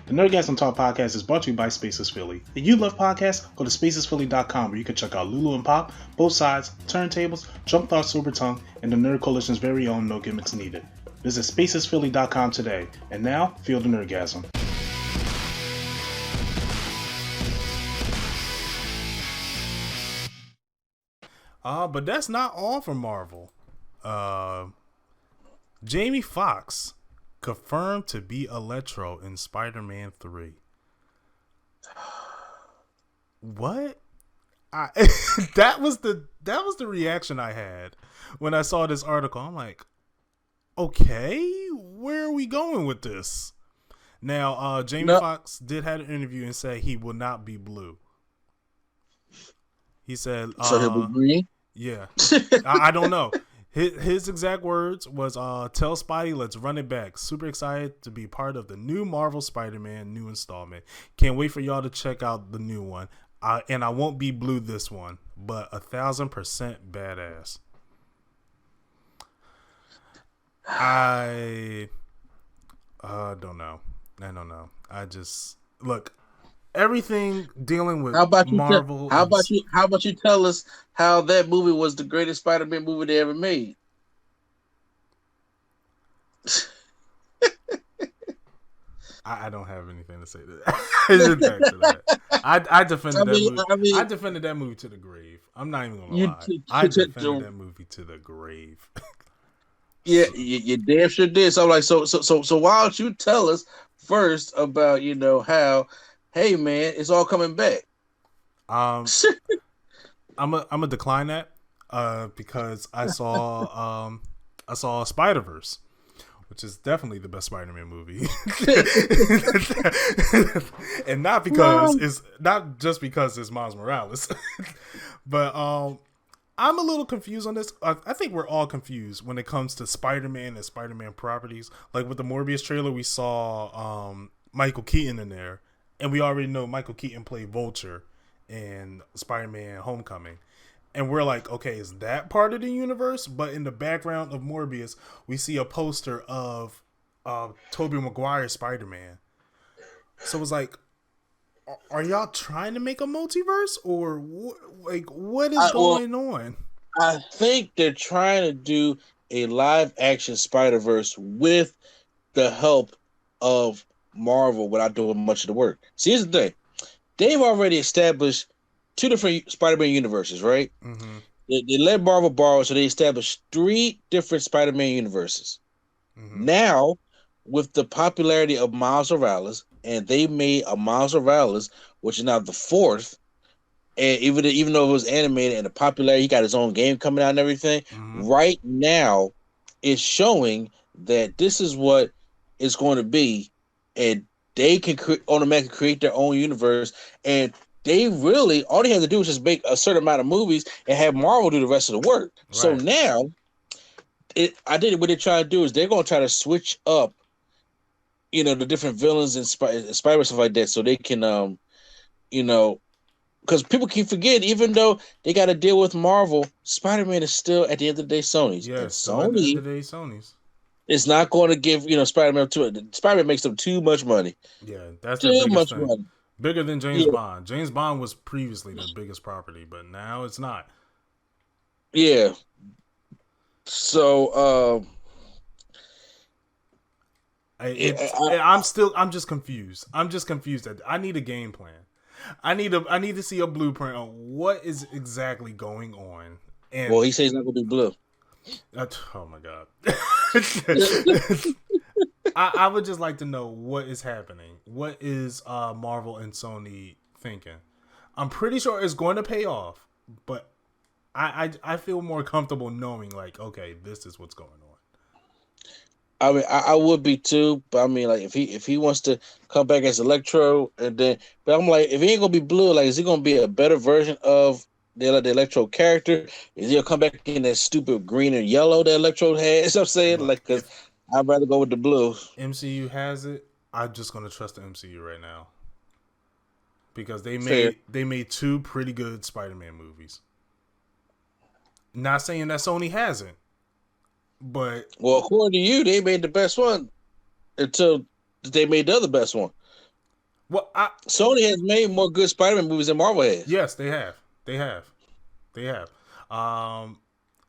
The Nerdgasm Talk podcast is brought to you by Spaces Philly. If you love podcasts, go to spacesphilly.com where you can check out Lulu and Pop, Both Sides, Turntables, Jump Thought Super Tongue, and the Nerd Coalition's very own No Gimmicks Needed. Visit spacesphilly.com today. And now, feel the Nerdgasm. But that's not all for Marvel. Jamie Foxx confirmed to be Electro in Spider-Man 3. What? That was the reaction I had when I saw this article. I'm like, okay, where are we going with this? Now, Jamie Foxx did have an interview and say he will not be blue. He said, so he'll be green? Yeah. I don't know. His exact words was, tell Spidey, let's run it back. Super excited to be part of the new Marvel Spider-Man new installment. Can't wait for y'all to check out the new one. And I won't be blue this one, but 1,000% badass. I don't know. I just look. Everything dealing with Marvel. How about you tell us how that movie was the greatest Spider-Man movie they ever made? I don't have anything to say to that. I defended that movie. I defended that movie to the grave. I'm not even gonna lie. I defended that movie to the grave. Yeah, you damn sure did. So I'm like, so why don't you tell us first about how? Hey man, it's all coming back. I'm a decline that because I saw Spider-Verse, which is definitely the best Spider-Man movie, and not just because it's Miles Morales, but I'm a little confused on this. I think we're all confused when it comes to Spider-Man and Spider-Man properties. Like with the Morbius trailer, we saw Michael Keaton in there. And we already know Michael Keaton played Vulture in Spider-Man Homecoming. And we're like, okay, is that part of the universe? But in the background of Morbius, we see a poster of Tobey Maguire's Spider-Man. So it's like, are y'all trying to make a multiverse? Or what is going on? I think they're trying to do a live-action Spider-Verse with the help of Marvel without doing much of the work. See, here's the thing. They've already established 2 different Spider-Man universes, right? Mm-hmm. They let Marvel borrow, so they established 3 different Spider-Man universes. Mm-hmm. Now, with the popularity of Miles Morales, and they made a Miles Morales, which is now the 4th, and even though it was animated and the popularity, he got his own game coming out and everything, mm-hmm. Right now, it's showing that this is what it's going to be. And they can automatically create their own universe, and they really all they have to do is just make a certain amount of movies and have Marvel do the rest of the work. Right. So now, what they're trying to do is they're going to try to switch up, the different villains and Spider stuff like that, so they can, because people keep forgetting, even though they got to deal with Marvel, Spider-Man is still at the end of the day Sony's. Yes, at the end of the day Sony's. It's not going to give Spider-Man to it. Spider-Man makes them too much money. Yeah, that's too much thing. Money. Bigger than James Bond. James Bond was previously the biggest property, but now it's not. Yeah. So, I'm just confused. I need a game plan. I need to see a blueprint on what is exactly going on. And well, he says he's not going to be blue. Oh my god. I would just like to know what is happening. What is Marvel and Sony thinking? I'm pretty sure it's going to pay off, but I feel more comfortable knowing, like, okay, this is what's going on. I mean, I would be too, but I mean, like, if he wants to come back as Electro, and then, but I'm like, if he ain't gonna be blue, like, is he gonna be a better version of the Electro character? Is he gonna come back in that stupid green and yellow that Electro has? I'm saying, like, because I'd rather go with the blue. MCU has it. I'm just gonna trust the MCU right now because they made 2 pretty good Spider-Man movies. Not saying that Sony hasn't, but according to you, they made the best one until they made the other best one. Well, Sony has made more good Spider-Man movies than Marvel has. Yes, they have.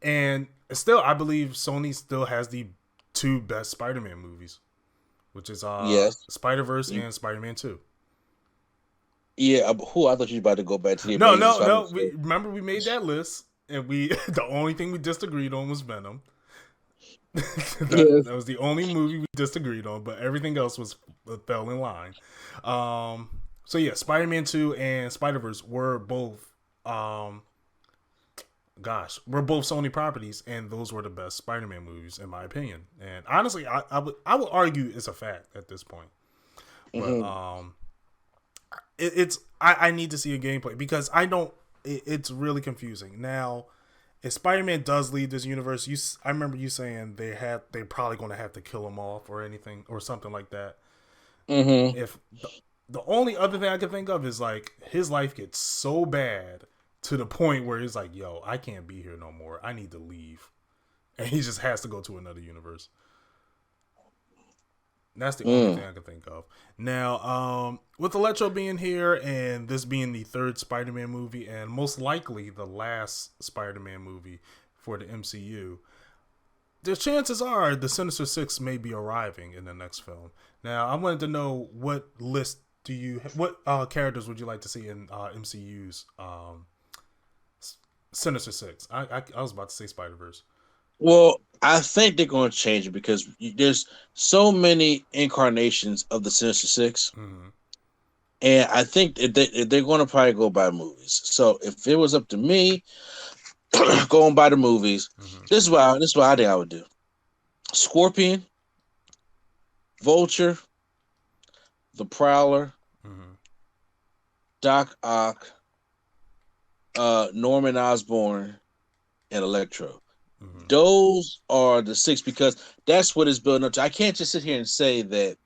And still, I believe Sony still has the 2 best Spider-Man movies, which is Yes. Spider-Verse and Spider-Man 2. Yeah, I thought you were about to go back to the No. Remember, we made that list, and the only thing we disagreed on was Venom. That was the only movie we disagreed on, but everything else fell in line. So yeah, Spider-Man 2 and Spider-Verse were both both Sony properties, and those were the best Spider-Man movies in my opinion. And honestly, I would argue it's a fact at this point. But I need to see a gameplay because it's really confusing. Now, if Spider-Man does leave this universe, I remember you saying they're probably going to have to kill him off or anything or something like that. Mm-hmm. If the only other thing I can think of is like his life gets so bad to the point where he's like, yo, I can't be here no more. I need to leave. And he just has to go to another universe. That's the only thing I can think of. Now, with Electro being here and this being the 3rd Spider-Man movie and most likely the last Spider-Man movie for the MCU, the chances are the Sinister Six may be arriving in the next film. Now, I wanted to know what characters would you like to see in MCU's Sinister Six? I was about to say Spider-Verse. Well, I think they're going to change it because there's so many incarnations of the Sinister Six. Mm-hmm. And I think they're going to probably go by movies. So if it was up to me, going by the movies, this is what I think I would do. Scorpion, Vulture, the Prowler, Doc Ock, Norman Osborn, and Electro. Those are the 6 because that's what it's building up to. I can't just sit here and say that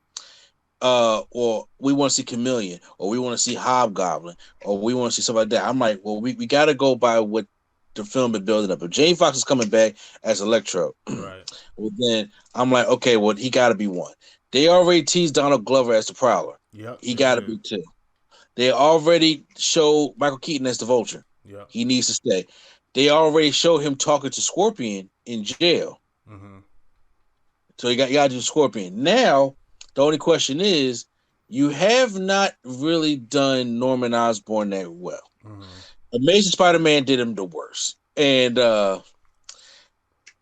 or we want to see Chameleon, or we want to see Hobgoblin, or we want to see something like that. I'm like, well, we got to go by what the film is building up. If Jane Fox is coming back as Electro, right? Well, then I'm like, okay, well, he got to be one. They already teased Donald Glover as the Prowler. Yep, he got to be 2. They already showed Michael Keaton as the Vulture. Yep. He needs to stay. They already showed him talking to Scorpion in jail. So you got to do Scorpion. Now, the only question is, you have not really done Norman Osborn that well. Amazing Spider-Man did him the worst. And the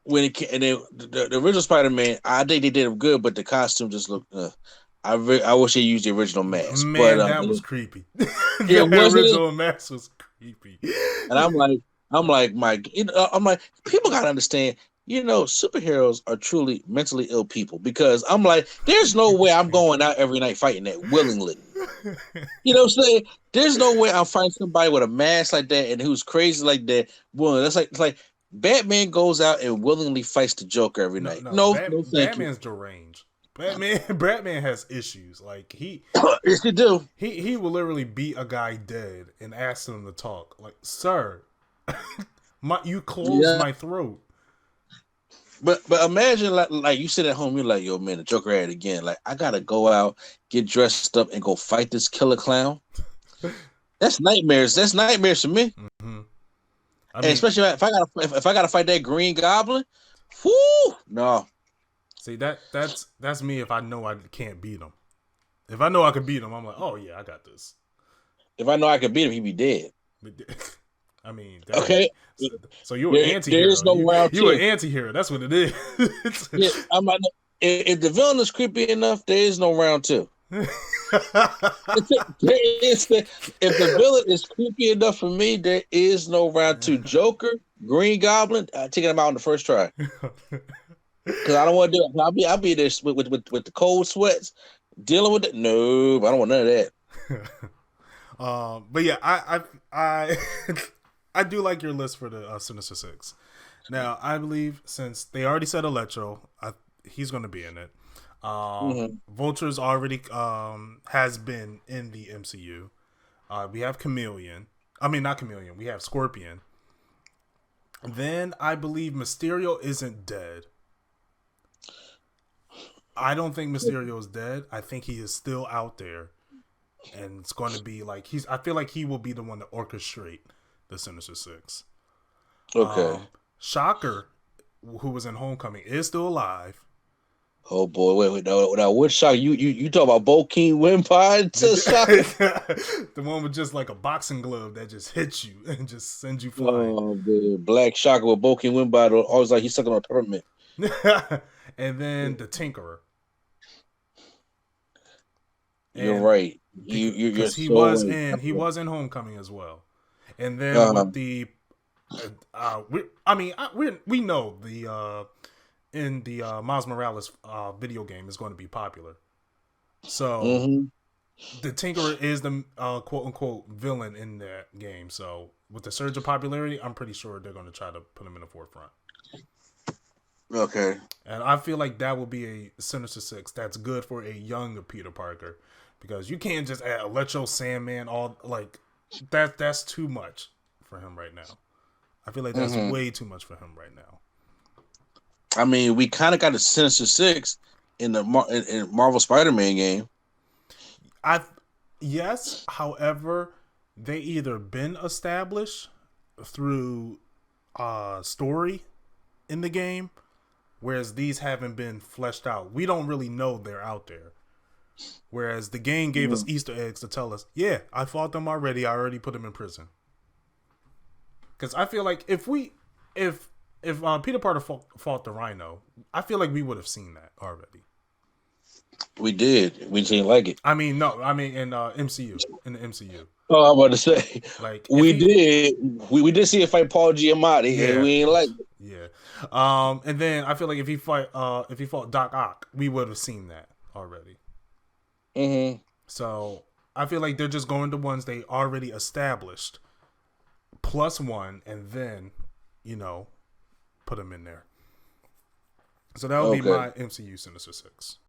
original Spider-Man, I think they did him good, but the costume just looked. I wish they used the original mask. Man, but, that was creepy. Yeah, the original mask was creepy. And I'm like, Mike, I'm like, people gotta understand. Superheroes are truly mentally ill people because I'm like, there's no way I'm going out every night fighting that willingly. You know what I'm saying? There's no way I'm fighting somebody with a mask like that and who's crazy like that. Well, that's like Batman goes out and willingly fights the Joker every night. No, Batman's deranged. Batman has issues. Like yes, he do. He will literally beat a guy dead and ask him to talk. Like, sir, you closed my throat. But imagine like you sit at home, you're like, yo, man, the Joker at it again. Like, I gotta go out, get dressed up, and go fight this killer clown. That's nightmares. That's nightmares for me. And especially if I gotta fight that Green Goblin, whoo, no. See, that's me. If I know I can't beat him, if I know I can beat him, I'm like, oh yeah, I got this. If I know I can beat him, he'd be dead. I mean, okay. So you're an anti-hero. There's no round you an anti-hero. That's what it is. Yeah, if the villain is creepy enough, there is no round 2. If the villain is creepy enough for me, there is no round 2. Joker, Green Goblin, taking him out on the first try. Because I don't want to do it. I'll be there with the cold sweats, dealing with it. No, I don't want none of that. But yeah, I do like your list for the Sinister Six. Now, I believe since they already said Electro, he's going to be in it. Vulture's already has been in the MCU. We have Chameleon. I mean, not Chameleon. We have Scorpion. Then I believe Mysterio isn't dead. I don't think Mysterio is dead. I think he is still out there. and it's going to be like I feel like he will be the one to orchestrate the Sinister Six. Okay. Shocker, who was in Homecoming, is still alive. Oh boy, wait, now what Shocker? You talk about Bokeem Wimpod to Shocker? The one with just like a boxing glove that just hits you and just sends you flying. Oh, the Black Shocker with Bokeem Wimpod, always like he's sucking on a peppermint. And then the Tinkerer. You're right. Because he was in Homecoming as well. And then with the we know the in the Miles Morales video game is going to be popular. So the Tinkerer is the quote unquote villain in that game. So with the surge of popularity, I'm pretty sure they're going to try to put him in the forefront. Okay. And I feel like that will be a Sinister Six that's good for a young Peter Parker, because you can't just add Electro, Sandman, all like that. That's too much for him right now. I feel like that's way too much for him right now. I mean, we kind of got a Sinister Six in the in Marvel Spider-Man game. Yes, however, they either been established through story in the game, whereas these haven't been fleshed out. We don't really know they're out there. Whereas the game gave us Easter eggs to tell us, yeah, I fought them already. I already put them in prison. Because I feel like if Peter Parker fought the Rhino, I feel like we would have seen that already. We did. We didn't like it. In MCU. In the MCU. Oh, I'm about to say, like we did see it fight Paul Giamatti, and we ain't like it. Yeah. And then I feel like if he fought Doc Ock, we would have seen that already. Mm-hmm. So I feel like they're just going to ones they already established, plus one, and then put them in there. So that would be my MCU Sinister Six.